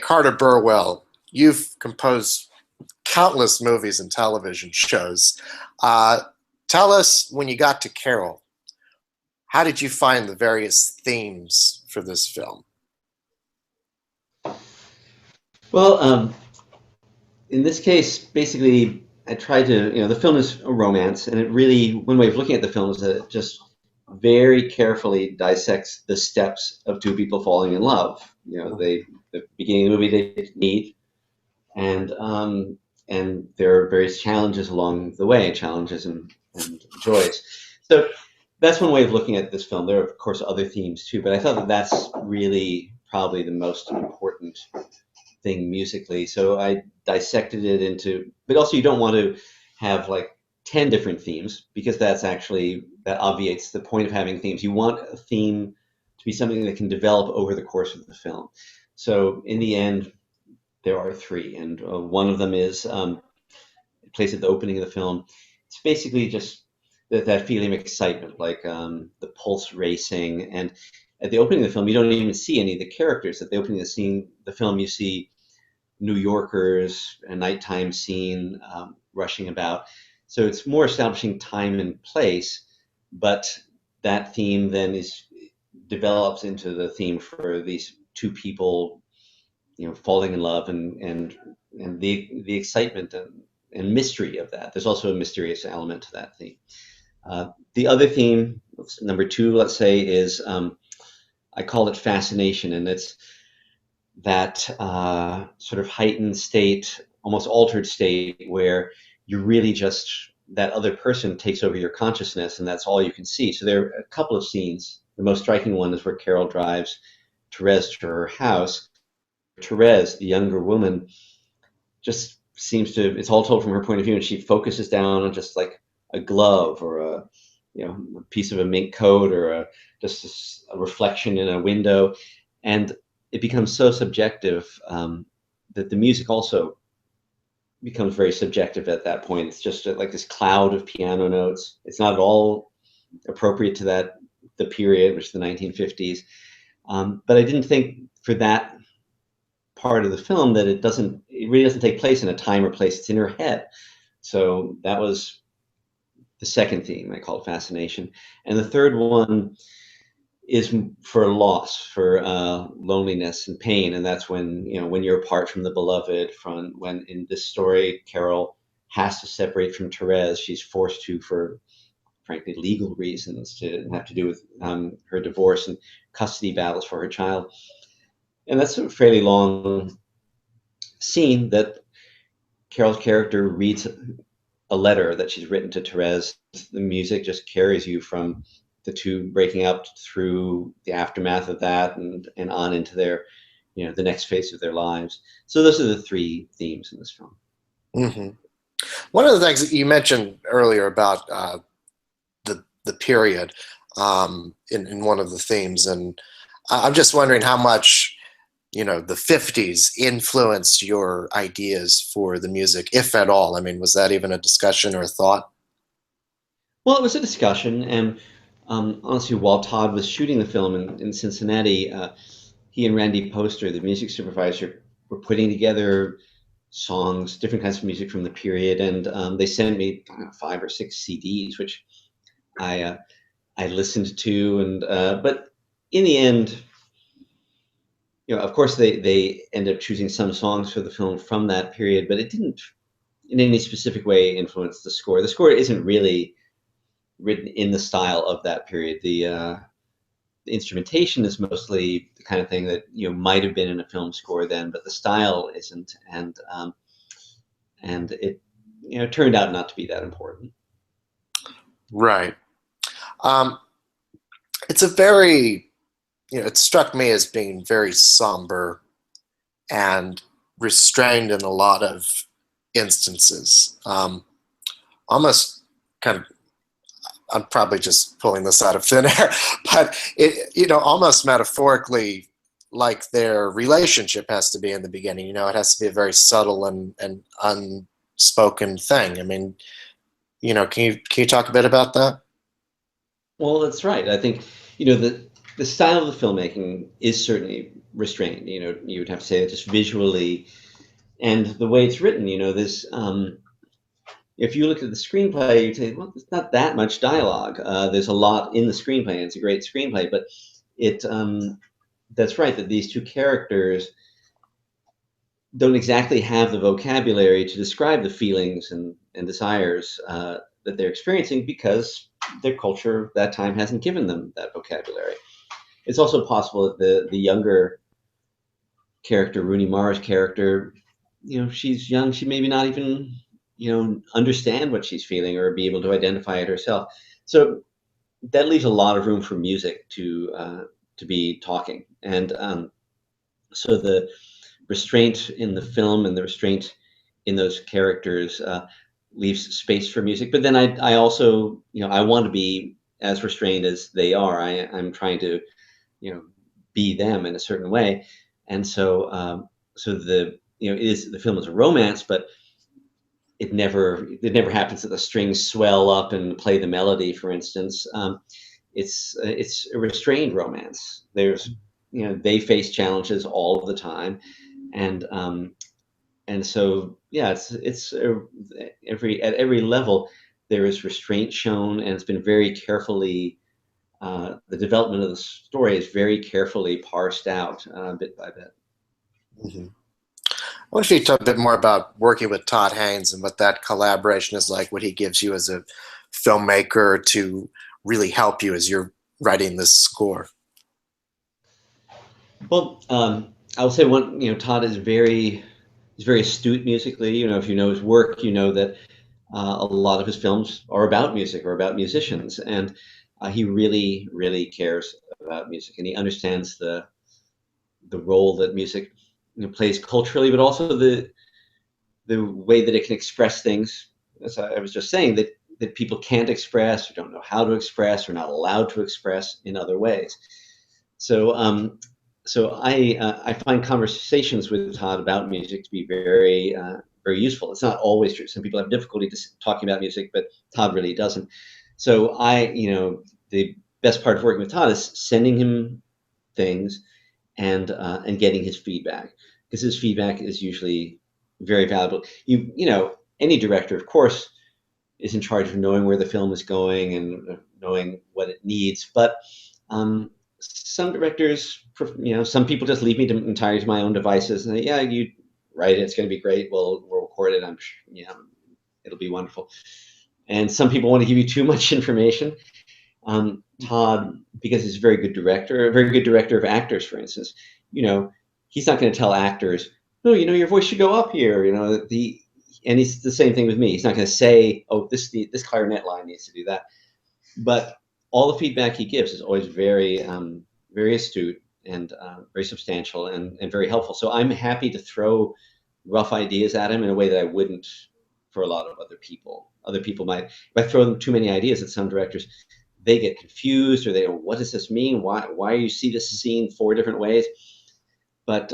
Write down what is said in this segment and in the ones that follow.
Carter Burwell, you've composed countless movies and television shows. Uh, Tell us, when you got to Carol, how did you find the various themes for this film? Well, in this case, basically, I tried to, the film is a romance, and it really, one way of looking at the film is that it just very carefully dissects the steps of two people falling in love. The beginning of the movie, they meet, and there are various challenges along the way, challenges and joys. So that's one way of looking at this film. There are, of course, other themes too, but I thought that that's really probably the most important thing musically. So I dissected it into, but also you don't want to have like 10 different themes because that obviates the point of having themes. You want a theme to be something that can develop over the course of the film. So in the end, there are three, and one of them is placed at the opening of the film. It's basically just that feeling of excitement, like the pulse racing. And at the opening of the film, you don't even see any of the characters. At the opening of the film, you see New Yorkers, a nighttime scene, rushing about. So it's more establishing time and place, but that theme then develops into the theme for these two people, falling in love, and the excitement and mystery of that. There's also a mysterious element to that theme. The other theme, number two, let's say, is I call it fascination, and it's that sort of heightened state, almost altered state, where you really just, that other person takes over your consciousness, and that's all you can see. So there are a couple of scenes. The most striking one is where Carol drives Therese to her house. Therese, the younger woman, just seems to, it's all told from her point of view, and she focuses down on just like a glove or a piece of a mink coat or just a reflection in a window, and it becomes so subjective that the music also becomes very subjective at that point. It's just like this cloud of piano notes. It's not at all appropriate to the period, which is the 1950s. But I didn't think for that part of the film that it really doesn't take place in a time or place. It's in her head. So that was the second theme I called fascination. And the third one is for loss, for loneliness and pain. And that's when you're apart from the beloved, when in this story, Carol has to separate from Therese. She's forced to, for frankly, legal reasons, to have to do with her divorce and custody battles for her child. And that's a fairly long scene that Carol's character reads a letter that she's written to Therese. The music just carries you from the two breaking up through the aftermath of that and on into their, the next phase of their lives. So those are the three themes in this film. Mm-hmm. One of the things that you mentioned earlier about the period in one of the themes, and I'm just wondering how much the 50s influenced your ideas for the music, if at all. I mean, was that even a discussion or a thought? Well, it was a discussion, and honestly, while Todd was shooting the film in Cincinnati, he and Randy Poster, the music supervisor, were putting together songs, different kinds of music from the period, and they sent me 5 or 6 CDs, which I listened to, and but in the end, of course, they end up choosing some songs for the film from that period, but it didn't in any specific way influence the score. The score isn't really written in the style of that period. The instrumentation is mostly the kind of thing that might have been in a film score then, but the style isn't, and it turned out not to be that important. Right. It's a very, it struck me as being very somber and restrained in a lot of instances. Almost kind of, I'm probably just pulling this out of thin air, but it, almost metaphorically, like their relationship has to be in the beginning. It has to be a very subtle and unspoken thing. I mean, can you talk a bit about that? Well, that's right. I think the style of the filmmaking is certainly Restraint. You would have to say that just visually, and the way it's written. This. If you look at the screenplay, you'd say, well, there's not that much dialogue. There's a lot in the screenplay, and it's a great screenplay, but it. That's right, that these two characters don't exactly have the vocabulary to describe the feelings and desires that they're experiencing because their culture that time hasn't given them that vocabulary. It's also possible that the younger character, Rooney Mara's character, she's young, she maybe not even, understand what she's feeling or be able to identify it herself. So that leaves a lot of room for music to be talking. And so the restraint in the film and the restraint in those characters leaves space for music. But then I also, I want to be as restrained as they are. I'm trying to, be them in a certain way. And so, the film is a romance, but it never happens that the strings swell up and play the melody, for instance. It's a restrained romance. There's, they face challenges all of the time, and so yeah, it's at every level there is restraint shown, and it's been very carefully. The development of the story is very carefully parsed out bit by bit. Mm-hmm. I wonder if you talk a bit more about working with Todd Haynes and what that collaboration is like, what he gives you as a filmmaker to really help you as you're writing this score. Well, I will say Todd is very astute musically. If you know his work, you know that a lot of his films are about music or about musicians, and he really, really cares about music, and he understands the role that music plays culturally, but also the way that it can express things. As I was just saying, that people can't express or don't know how to express or not allowed to express in other ways. So I find conversations with Todd about music to be very very useful. It's not always true. Some people have difficulty talking about music, but Todd really doesn't. So the best part of working with Todd is sending him things and getting his feedback, because his feedback is usually very valuable. Any director, of course, is in charge of knowing where the film is going and knowing what it needs, but some directors, some people just leave me entirely to my own devices and say, yeah, you write it, it's going to be great, we'll record it, I'm sure, it'll be wonderful. And some people want to give you too much information. Todd, because he's a very good director of actors, for instance, he's not going to tell actors, no, your voice should go up here, and it's the same thing with me. He's not going to say, oh, this clarinet line needs to do that. But all the feedback he gives is always very, very astute and very substantial and very helpful. So I'm happy to throw rough ideas at him in a way that I wouldn't for a lot of other people. Other people might, if I throw them too many ideas at some directors, they get confused, or they go, what does this mean? Why you see this scene 4 different ways? But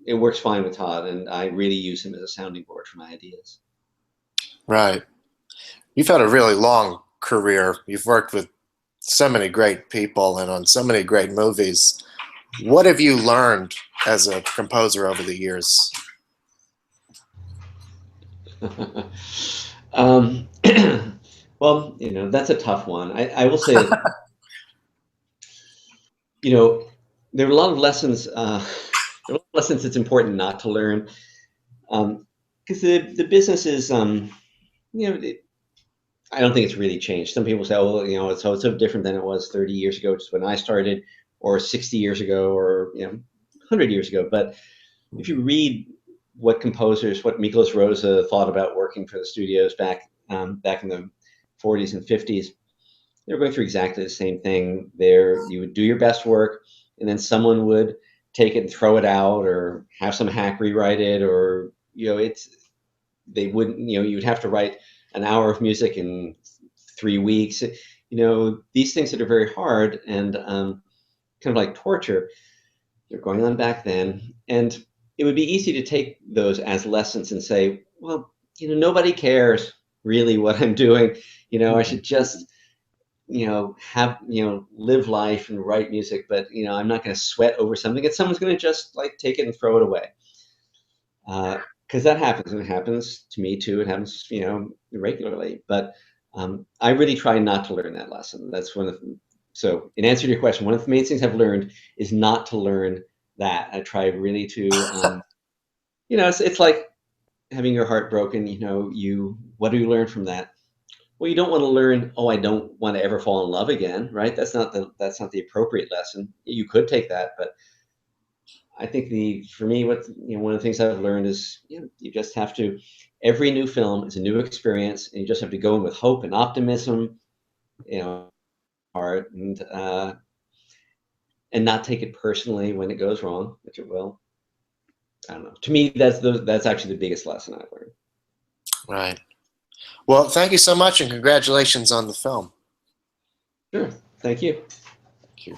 it works fine with Todd, and I really use him as a sounding board for my ideas. Right. You've had a really long career. You've worked with so many great people and on so many great movies. What have you learned as a composer over the years? Well, that's a tough one. I will say that, there are a lot of lessons. There are a lot of lessons it's important not to learn, because the business is, I don't think it's really changed. Some people say, oh, it's so different than it was 30 years ago, just when I started, or 60 years ago, or 100 years ago. But if you read what Miklos Rosa thought about working for the studios back in the 40s and 50s, they were going through exactly the same thing. You would do your best work, and then someone would take it and throw it out, or have some hack rewrite it, or they wouldn't. You'd have to write an hour of music in 3 weeks. These things that are very hard and kind of like torture, they're going on back then, and it would be easy to take those as lessons and say, well, nobody cares really what I'm doing. I should just live life and write music, but I'm not going to sweat over something that someone's going to just like take it and throw it away. Because that happens, and it happens to me too. It happens, regularly. But I really try not to learn that lesson. That's one of the, so in answer to your question, one of the main things I've learned is not to learn that. I try really to, it's like having your heart broken. What do you learn from that? Well, you don't want to learn, oh, I don't want to ever fall in love again, right? That's not the appropriate lesson. You could take that, but I think for me, one of the things I've learned is, you just have to, every new film is a new experience, and you just have to go in with hope and optimism, heart, and not take it personally when it goes wrong, which it will. I don't know. To me, that's actually the biggest lesson I've learned. Right. Well, thank you so much, and congratulations on the film. Sure. Thank you. Thank you.